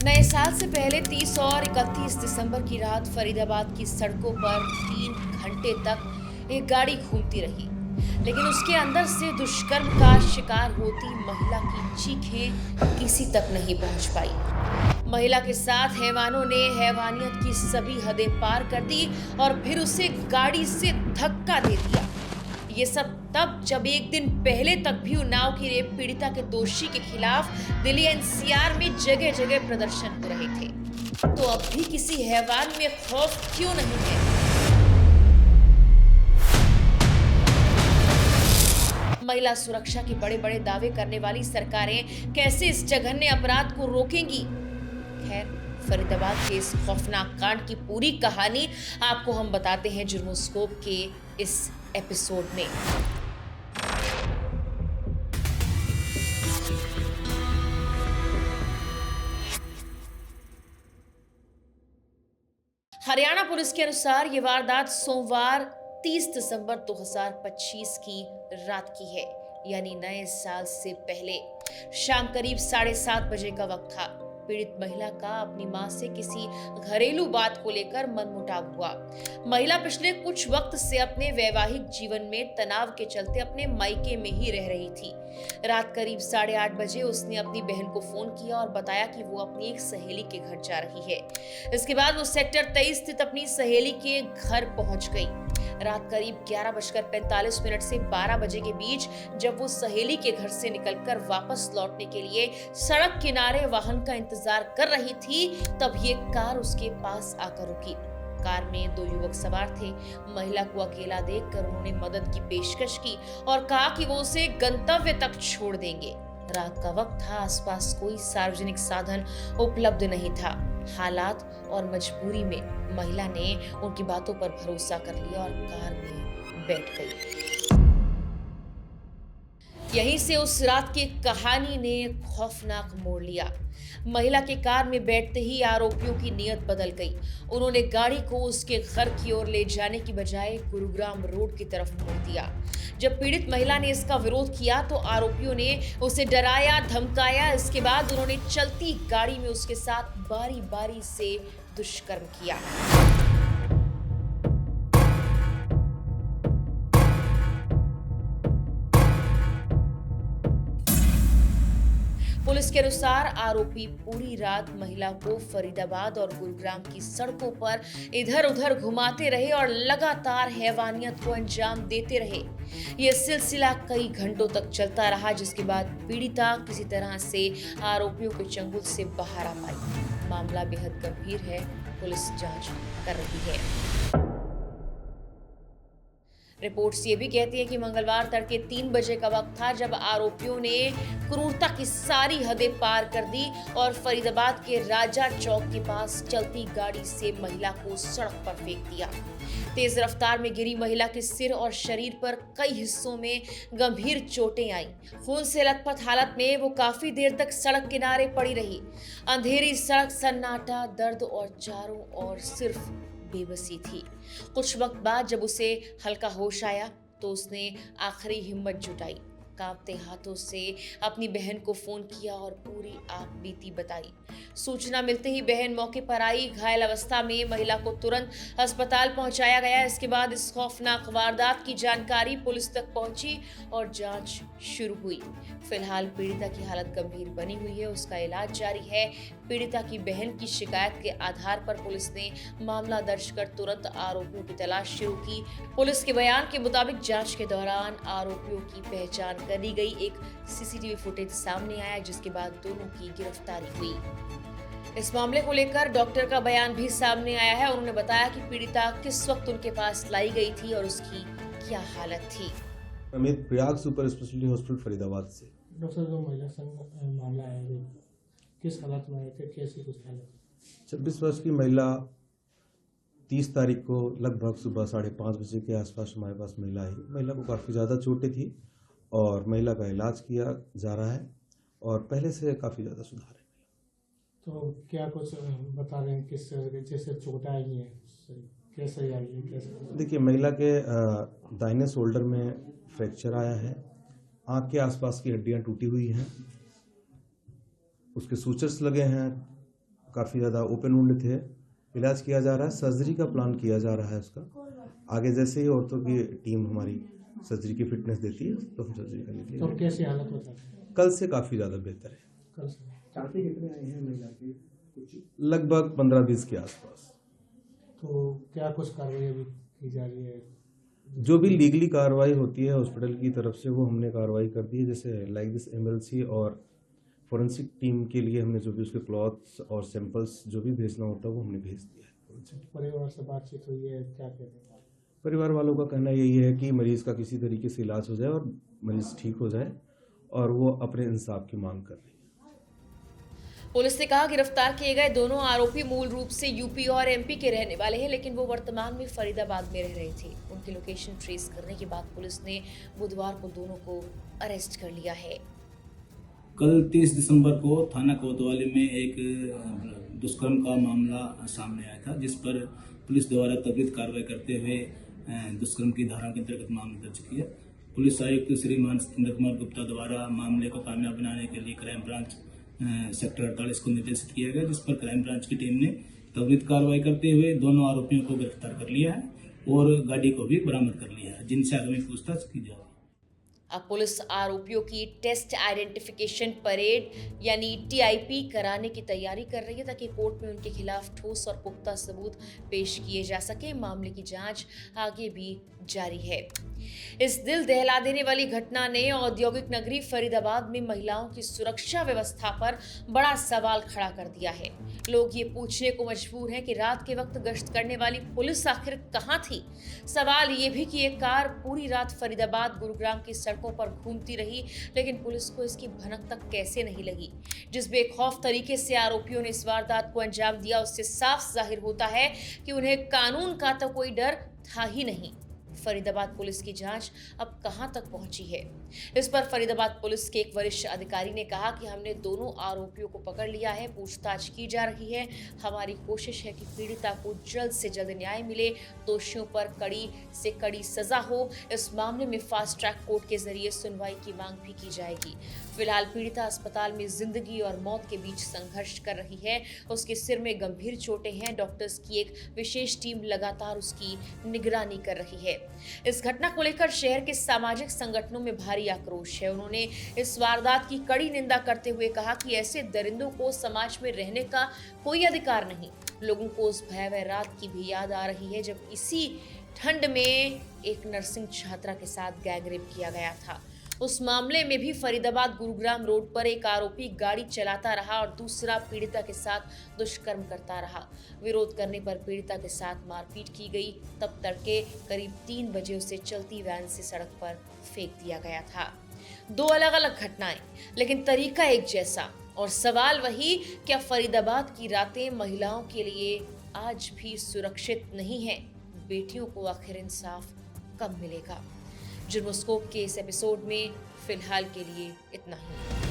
नए साल से पहले 30 और 31 दिसंबर की रात फरीदाबाद की सड़कों पर 3 घंटे तक एक गाड़ी घूमती रही, लेकिन उसके अंदर से दुष्कर्म का शिकार होती महिला की चीखें किसी तक नहीं पहुंच पाई। महिला के साथ हैवानों ने हैवानियत की सभी हदें पार कर दी और फिर उसे गाड़ी से धक्का दे दिया। ये सब तब जब एक दिन पहले तक भी उन्नाव की रेप पीड़िता के दोषी के खिलाफ दिल्ली एनसीआर में जगह जगह प्रदर्शन हो रहे थे। तो अब भी किसी हैवान में खौफ क्यों नहीं है? महिला सुरक्षा के बड़े बड़े दावे करने वाली सरकारें कैसे इस जघन्य अपराध को रोकेंगी? खैर, फरीदाबाद के इस खौफनाक कांड की पूरी कहानी आपको हम बताते हैं जुर्मोस्कोप के इस एपिसोड में। हरियाणा पुलिस के अनुसार ये वारदात सोमवार 30 दिसंबर 2025 की रात की है, यानी नए साल से पहले शाम करीब 7:30 बजे का वक्त था। पीड़ित महिला का अपनी मां से किसी घरेलू बात को लेकर मनमुटाव हुआ। महिला पिछले कुछ वक्त से अपने वैवाहिक जीवन में तनाव के चलते अपने मायके में ही रह रही थी। रात करीब 8:30 बजे उसने अपनी बहन को फोन किया और बताया कि वो अपनी एक सहेली के घर जा रही है। इसके बाद वो सेक्टर 23 स्थित अपनी सहेली के घर पहुंच गई। रात करीब 11:45 से 12 बजे के बीच जब वो सहेली के घर से निकलकर वापस लौटने के लिए सड़क किनारे वाहन का इंतजार कर रही थी, तब ये कार उसके पास आकर रुकी। कार में 2 युवक सवार थे। महिला को अकेला देखकर उन्होंने मदद की पेशकश की और कहा कि वो उसे गंतव्य तक छोड़ देंगे। रात का वक्त था, आसपास कोई सार्वजनिक साधन उपलब्ध नहीं था। हालात और मजबूरी में महिला ने उनकी बातों पर भरोसा कर लिया और कार में बैठ गई। यहीं से उस रात की कहानी ने खौफनाक मोड़ लिया। महिला के कार में बैठते ही आरोपियों की नीयत बदल गई। उन्होंने गाड़ी को उसके घर की ओर ले जाने की बजाय गुरुग्राम रोड की तरफ मोड़ दिया। जब पीड़ित महिला ने इसका विरोध किया तो आरोपियों ने उसे डराया, धमकाया। इसके बाद उन्होंने चलती गाड़ी में उसके साथ बारी बारी से दुष्कर्म किया। पुलिस के अनुसार आरोपी पूरी रात महिला को फरीदाबाद और गुरुग्राम की सड़कों पर इधर-उधर घुमाते रहे और लगातार हैवानियत को अंजाम देते रहे। यह सिलसिला कई घंटों तक चलता रहा, जिसके बाद पीड़िता किसी तरह से आरोपियों के चंगुल से बाहर आ पाई। मामला बेहद गंभीर है, पुलिस जांच कर रही है। रिपोर्ट्स ये भी कहती है कि मंगलवार तड़के 3 बजे का वक्त था जब आरोपियों ने क्रूरता की सारी हदें पार कर दी और फरीदाबाद के राजा चौक के पास चलती गाड़ी से महिला को सड़क पर फेंक दिया। तेज रफ्तार में गिरी महिला के सिर और शरीर पर कई हिस्सों में गंभीर चोटें आईं। खून से लथपथ हालत में वो काफी देर तक सड़क किनारे पड़ी रही। अंधेरी सड़क, सन्नाटा, दर्द और चारों ओर सिर्फ बेबसी थी। कुछ वक्त बाद जब उसे हल्का होश आया तो उसने आखिरी हिम्मत जुटाई। कांपते हाथों से अपनी बहन को फोन किया और पूरी आप बीती बताई। सूचना मिलते ही बहन मौके पर आई। घायल अवस्था में महिला को तुरंत अस्पताल पहुंचाया गया। इसके बाद इस खौफनाक वारदात की जानकारी पुलिस तक पहुंची और जांच शुरू हुई। फिलहाल पीड़िता की हालत गंभीर बनी हुई है, उसका इलाज जारी है। पीड़िता की बहन की शिकायत के आधार पर पुलिस ने मामला दर्ज कर तुरंत आरोपियों की तलाश शुरू की। पुलिस के बयान के मुताबिक जांच के दौरान आरोपियों की पहचान करी गई। एक सीसीटीवी फुटेज सामने आया, जिसके बाद दोनों की गिरफ्तारी हुई। इस मामले को लेकर डॉक्टर का बयान भी सामने आया है। उन्होंने बताया कि पीड़िता किस वक्त उनके पास लाई गई थी और उसकी क्या हालत थी। Amit Prayag super speciality hospital Faridabad से। डॉक्टर, जो महिला संग मामला है, किस हालत में आए थे, कैसी कुछ हालत? 26 वर्ष की महिला 30 तारीख को लगभग सुबह 5:30 बजे के आसपास हमारे पास महिला आई। महिला को काफ़ी ज़्यादा चोटें थी और महिला का इलाज किया जा रहा है और पहले से काफ़ी ज़्यादा सुधार है। तो क्या कुछ बता रहे हैं, किस जैसे चोटें आई हैं, कैसे आई है, कैसे? देखिए, महिला के दाहिने शोल्डर में फ्रैक्चर आया है। आँख के आसपास की हड्डियाँ टूटी हुई हैं। उसके सूचर्स लगे हैं। काफ़ी ज़्यादा ओपन वुंड थे, इलाज किया जा रहा है, सर्जरी का प्लान किया जा रहा है उसका। आगे जैसे ही औरतों की टीम हमारी सर्जरी की फिटनेस देती है तो हम सर्जरी करने के तो लिए कैसी हालत होता है कल से काफ़ी ज़्यादा बेहतर है। कल से? चाहते कितने आए हैं महिला के कुछ? लगभग 15-20 के आसपास। तो क्या कुछ कार्रवाई अभी की जा रही है? जो भी लीगली कार्रवाई होती है हॉस्पिटल की तरफ से वो हमने कार्रवाई कर दी है, जैसे लाइक दिस एमएलसी और फॉरेंसिक टीम के लिए हमने जो भी उसके क्लॉथ्स और सैंपल्स जो भी भेजना होता है वो हमने भेज दिया है। परिवार से बातचीत हुई है, क्या कहते हैं? परिवार वालों का कहना यही है कि मरीज़ का किसी तरीके से इलाज हो जाए और मरीज़ ठीक हो जाए, और वो अपने इंसाफ की मांग कर रही है। पुलिस ने कहा गिरफ्तार किए गए दोनों आरोपी मूल रूप से यूपी और एमपी के रहने वाले हैं, लेकिन वो वर्तमान में फरीदाबाद में रह रहे थे। उनकी लोकेशन ट्रेस करने के बाद पुलिस ने बुधवार को दोनों को अरेस्ट कर लिया है। कल 30 दिसंबर को थाना कोतवाली में एक दुष्कर्म का मामला सामने आया था, जिस पर पुलिस द्वारा त्वरित कार्रवाई करते हुए दुष्कर्म की धारा के अंतर्गत मामला दर्ज किया। पुलिस आयुक्त श्रीमान सतेंद्र कुमार गुप्ता द्वारा मामले को कामयाब बनाने के लिए क्राइम ब्रांच सेक्टर 48 को निर्देशित किया गया, जिस पर क्राइम ब्रांच की टीम ने त्वरित कार्रवाई करते हुए दोनों आरोपियों को गिरफ्तार कर लिया है और गाड़ी को भी बरामद कर लिया है, जिनसे आगामी पूछताछ की जाएगी। अब पुलिस आरोपियों की टेस्ट आइडेंटिफिकेशन परेड यानी टीआईपी कराने की तैयारी कर रही है, ताकि कोर्ट में उनके खिलाफ ठोस और पुख्ता सबूत पेश किए जा सके। मामले की जांच आगे भी जारी है। इस दिल दहला देने वाली घटना ने औद्योगिक नगरी फरीदाबाद में महिलाओं की सुरक्षा व्यवस्था पर बड़ा सवाल खड़ा कर दिया है। लोग ये पूछने को मजबूर हैं कि रात के वक्त गश्त करने वाली पुलिस आखिर कहां थी। सवाल ये भी कि एक कार पूरी रात फरीदाबाद गुरुग्राम की सड़कों पर घूमती रही, लेकिन पुलिस को इसकी भनक तक कैसे नहीं लगी। जिस बेखौफ तरीके से आरोपियों ने इस वारदात को अंजाम दिया, उससे साफ जाहिर होता है कि उन्हें कानून का तो कोई डर था ही नहीं। फरीदाबाद पुलिस की जांच अब कहां तक पहुंची है, इस पर फरीदाबाद पुलिस के एक वरिष्ठ अधिकारी ने कहा कि हमने दोनों आरोपियों को पकड़ लिया है, पूछताछ की जा रही है। हमारी कोशिश है कि पीड़िता को जल्द से जल्द न्याय मिले, दोषियों पर कड़ी से कड़ी सजा हो। इस मामले में फास्ट ट्रैक कोर्ट के जरिए सुनवाई की मांग भी की जाएगी। फिलहाल पीड़िता अस्पताल में जिंदगी और मौत के बीच संघर्ष कर रही है। उसके सिर में गंभीर चोटें हैं। डॉक्टर्स की एक विशेष टीम लगातार उसकी निगरानी कर रही है। इस घटना को लेकर शहर के सामाजिक संगठनों में भारी आक्रोश है। उन्होंने इस वारदात की कड़ी निंदा करते हुए कहा कि ऐसे दरिंदों को समाज में रहने का कोई अधिकार नहीं। लोगों को उस भयावह रात की भी याद आ रही है जब इसी ठंड में एक नर्सिंग छात्रा के साथ गैंगरेप किया गया था। उस मामले में भी फरीदाबाद गुरुग्राम रोड पर एक आरोपी गाड़ी चलाता रहा और दूसरा पीड़िता के साथ दुष्कर्म करता रहा। विरोध करने पर पीड़िता के साथ मारपीट की गई। तब तड़के करीब 3 बजे उसे चलती वैन से सड़क पर फेंक दिया गया था। 2 अलग अलग घटनाएं, लेकिन तरीका एक जैसा। और सवाल वही, क्या फरीदाबाद की रातें महिलाओं के लिए आज भी सुरक्षित नहीं है? बेटियों को आखिर इंसाफ कब मिलेगा? जुर्मोस्कोप के इस एपिसोड में फिलहाल के लिए इतना ही।